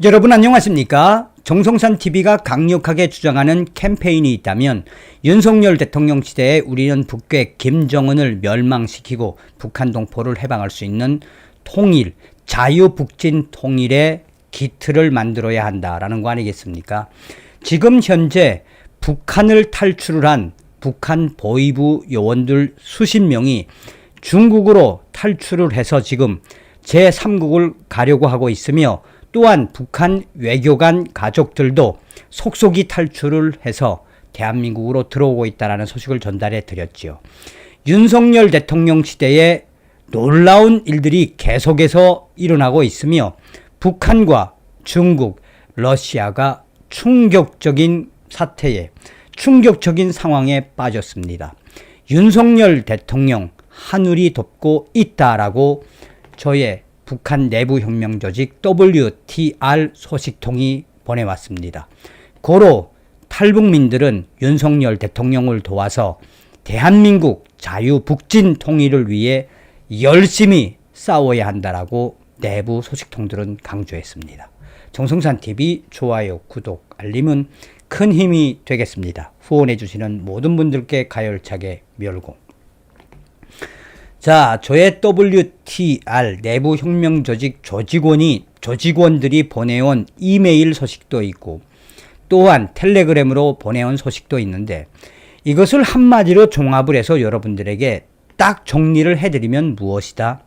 여러분 안녕하십니까? 정성산TV가 강력하게 주장하는 캠페인이 있다면 윤석열 대통령 시대에 우리는 북괴 김정은을 멸망시키고 북한 동포를 해방할 수 있는 통일, 자유북진 통일의 기틀을 만들어야 한다라는 거 아니겠습니까? 지금 현재 북한을 탈출을 한 북한 보위부 요원들 수십 명이 중국으로 탈출을 해서 지금 제3국을 가려고 하고 있으며, 또한 북한 외교관 가족들도 속속이 탈출을 해서 대한민국으로 들어오고 있다는 소식을 전달해 드렸지요. 윤석열 대통령 시대에 놀라운 일들이 계속해서 일어나고 있으며 북한과 중국, 러시아가 충격적인 사태에, 충격적인 상황에 빠졌습니다. 윤석열 대통령 하늘이 돕고 있다라고 저의 북한 내부 혁명 조직 WTR 소식통이 보내왔습니다. 고로 탈북민들은 윤석열 대통령을 도와서 대한민국 자유북진 통일을 위해 열심히 싸워야 한다라고 내부 소식통들은 강조했습니다. 정성산TV 좋아요, 구독, 알림은 큰 힘이 되겠습니다. 후원해주시는 모든 분들께 가열차게 멸공. 자, 저의 WTR 내부 혁명 조직 조직원들이 보내온 이메일 소식도 있고, 또한 텔레그램으로 보내온 소식도 있는데, 이것을 한마디로 종합을 해서 여러분들에게 딱 정리를 해드리면 무엇이다?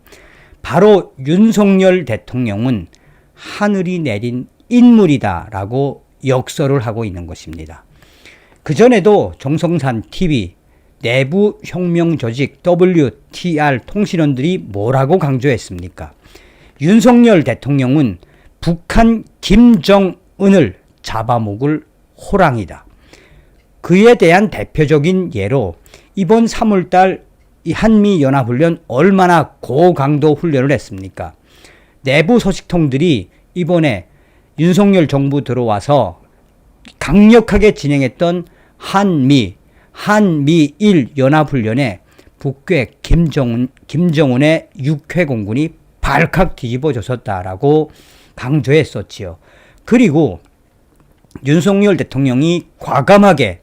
바로 윤석열 대통령은 하늘이 내린 인물이다 라고 역설을 하고 있는 것입니다. 그전에도 정성산TV 내부 혁명 조직 WTR 통신원들이 뭐라고 강조했습니까? 윤석열 대통령은 북한 김정은을 잡아먹을 호랑이다. 그에 대한 대표적인 예로 이번 3월달 이 한미연합훈련 얼마나 고강도 훈련을 했습니까? 내부 소식통들이 이번에 윤석열 정부 들어와서 강력하게 진행했던 한미일 연합훈련에 북괴 김정은의 육해공군이 발칵 뒤집어졌었다라고 강조했었지요. 그리고 윤석열 대통령이 과감하게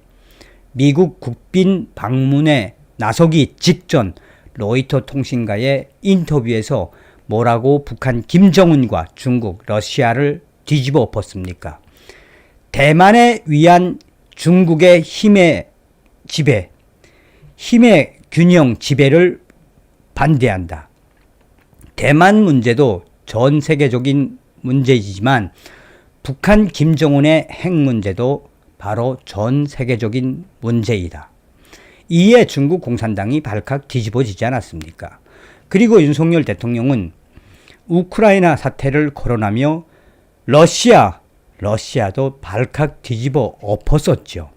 미국 국빈 방문에 나서기 직전 로이터 통신과의 인터뷰에서 뭐라고 북한 김정은과 중국, 러시아를 뒤집어 엎었습니까? 대만에 위한 중국의 힘의 지배, 힘의 균형 지배를 반대한다. 대만 문제도 전 세계적인 문제이지만 북한 김정은의 핵 문제도 바로 전 세계적인 문제이다. 이에 중국 공산당이 발칵 뒤집어지지 않았습니까? 그리고 윤석열 대통령은 우크라이나 사태를 거론하며 러시아도 발칵 뒤집어 엎었었죠.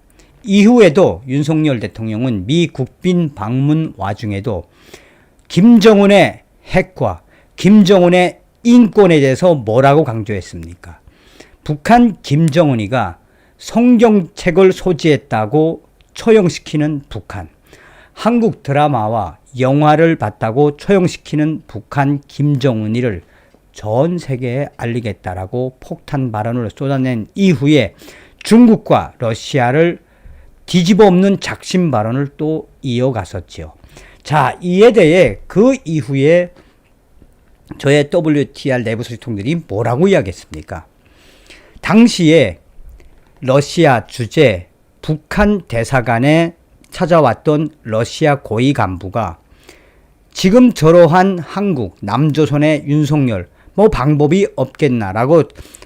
이후에도 윤석열 대통령은 미 국빈 방문 와중에도 김정은의 핵과 김정은의 인권에 대해서 뭐라고 강조했습니까? 북한 김정은이가 성경책을 소지했다고 처형시키는 북한, 한국 드라마와 영화를 봤다고 처형시키는 북한 김정은이를 전 세계에 알리겠다라고 폭탄 발언을 쏟아낸 이후에 중국과 러시아를 뒤집어 엎는 작심 발언을 또 이어갔었죠. 자, 이에 대해 그 이후에 저의 WTR 내부 소식통들이 뭐라고 이야기했습니까? 당시에 러시아 주재 북한 대사관에 찾아왔던 러시아 고위 간부가 지금 저러한 한국, 남조선의 윤석열 뭐 방법이 없겠나라고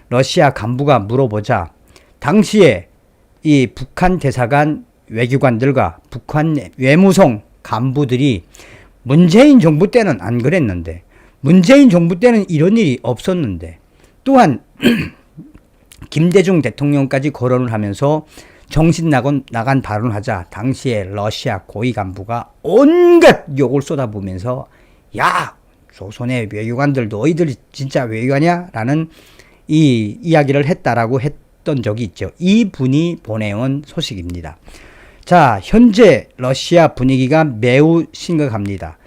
러시아 간부가 물어보자, 당시에 이 북한 대사관 외교관들과 북한 외무성 간부들이 문재인 정부 때는 안 그랬는데, 문재인 정부 때는 이런 일이 없었는데, 또한 김대중 대통령까지 거론을 하면서 정신 나간 발언을 하자 당시에 러시아 고위 간부가 온갖 욕을 쏟아부으면서 야, 조선의 외교관들 너희들이 진짜 외교하냐? 라는 이 이야기를 했다라고 했던 적이 있죠. 이 분이 보내온 소식입니다. 자, 현재 러시아 분위기가 매우 심각합니다.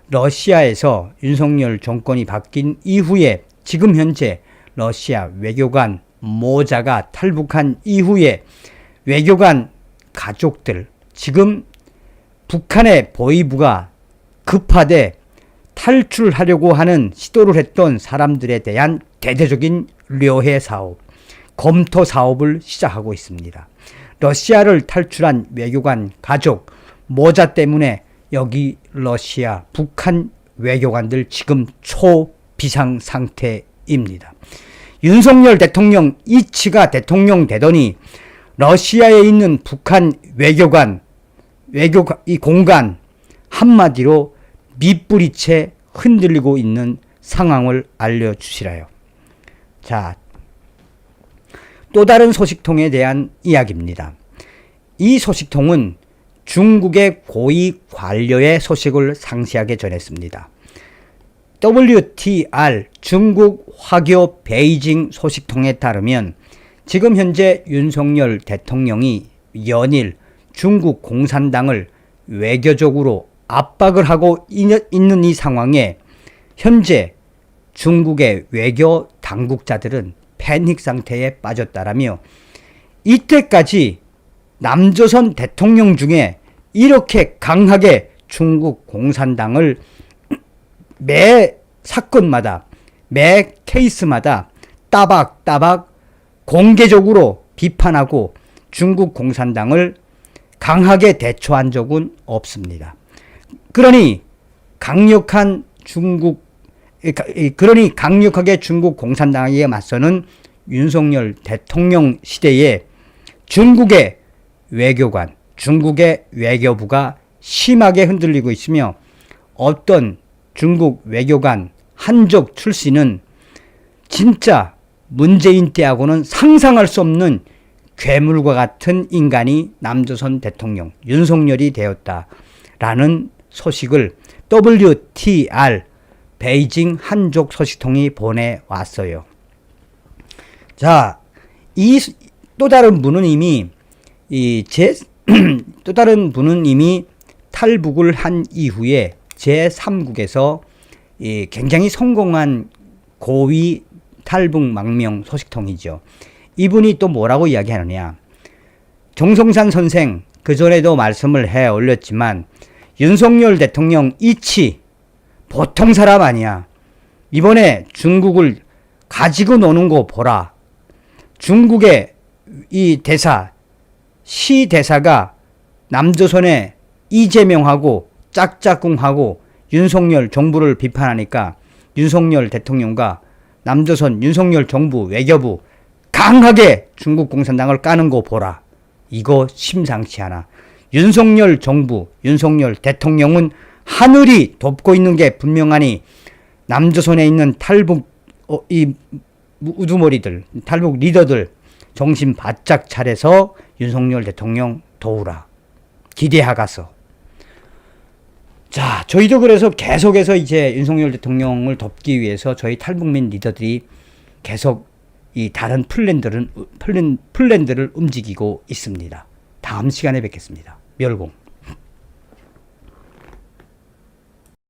러시아에서 윤석열 정권이 바뀐 이후에 지금 현재 러시아 외교관 모자가 탈북한 이후에 외교관 가족들, 지금 북한의 보위부가 급하되 탈출하려고 하는 시도를 했던 사람들에 대한 대대적인 료해 사업, 검토 사업을 시작하고 있습니다. 러시아를 탈출한 외교관 가족 모자 때문에 여기 러시아, 북한 외교관들 지금 초비상 상태입니다. 윤석열 대통령 이치가 대통령 되더니 러시아에 있는 북한 외교관, 이 공간 한마디로 밑부리채 흔들리고 있는 상황을 알려주시라요. 자, 또 다른 소식통에 대한 이야기입니다. 이 소식통은 중국의 고위 관료의 소식을 상세하게 전했습니다. WTR 중국 화교 베이징 소식통에 따르면 지금 현재 윤석열 대통령이 연일 중국 공산당을 외교적으로 압박을 하고 있는 이 상황에 현재 중국의 외교 당국자들은 패닉 상태에 빠졌다라며 이때까지 남조선 대통령 중에 이렇게 강하게 중국 공산당을 매 사건마다 매 케이스마다 따박따박 공개적으로 비판하고 중국 공산당을 강하게 대처한 적은 없습니다. 그러니 강력하게 중국 공산당에게 맞서는 윤석열 대통령 시대에 중국의 외교관, 중국의 외교부가 심하게 흔들리고 있으며 어떤 중국 외교관 한족 출신은 진짜 문재인 때하고는 상상할 수 없는 괴물과 같은 인간이 남조선 대통령 윤석열이 되었다라는 소식을 WTR 베이징 한족 소식통이 보내왔어요. 자, 또 다른 분은 이미 탈북을 한 이후에 제3국에서 굉장히 성공한 고위 탈북 망명 소식통이죠. 이분이 또 뭐라고 이야기하느냐. 정성산 선생 그전에도 말씀을 해 올렸지만 윤석열 대통령 이치 보통 사람 아니야. 이번에 중국을 가지고 노는 거 보라. 중국의 이 시 대사가 남조선의 이재명하고 짝짝꿍하고 윤석열 정부를 비판하니까 윤석열 대통령과 남조선 윤석열 정부 외교부 강하게 중국 공산당을 까는 거 보라. 이거 심상치 않아. 윤석열 정부, 윤석열 대통령은 하늘이 돕고 있는 게 분명하니 남조선에 있는 탈북 이 우두머리들, 탈북 리더들 정신 바짝 차려서 윤석열 대통령 도우라. 기대하가서. 자, 저희도 그래서 계속해서 이제 윤석열 대통령을 돕기 위해서 저희 탈북민 리더들이 계속 이 다른 플랜들을 움직이고 있습니다. 다음 시간에 뵙겠습니다. 멸공.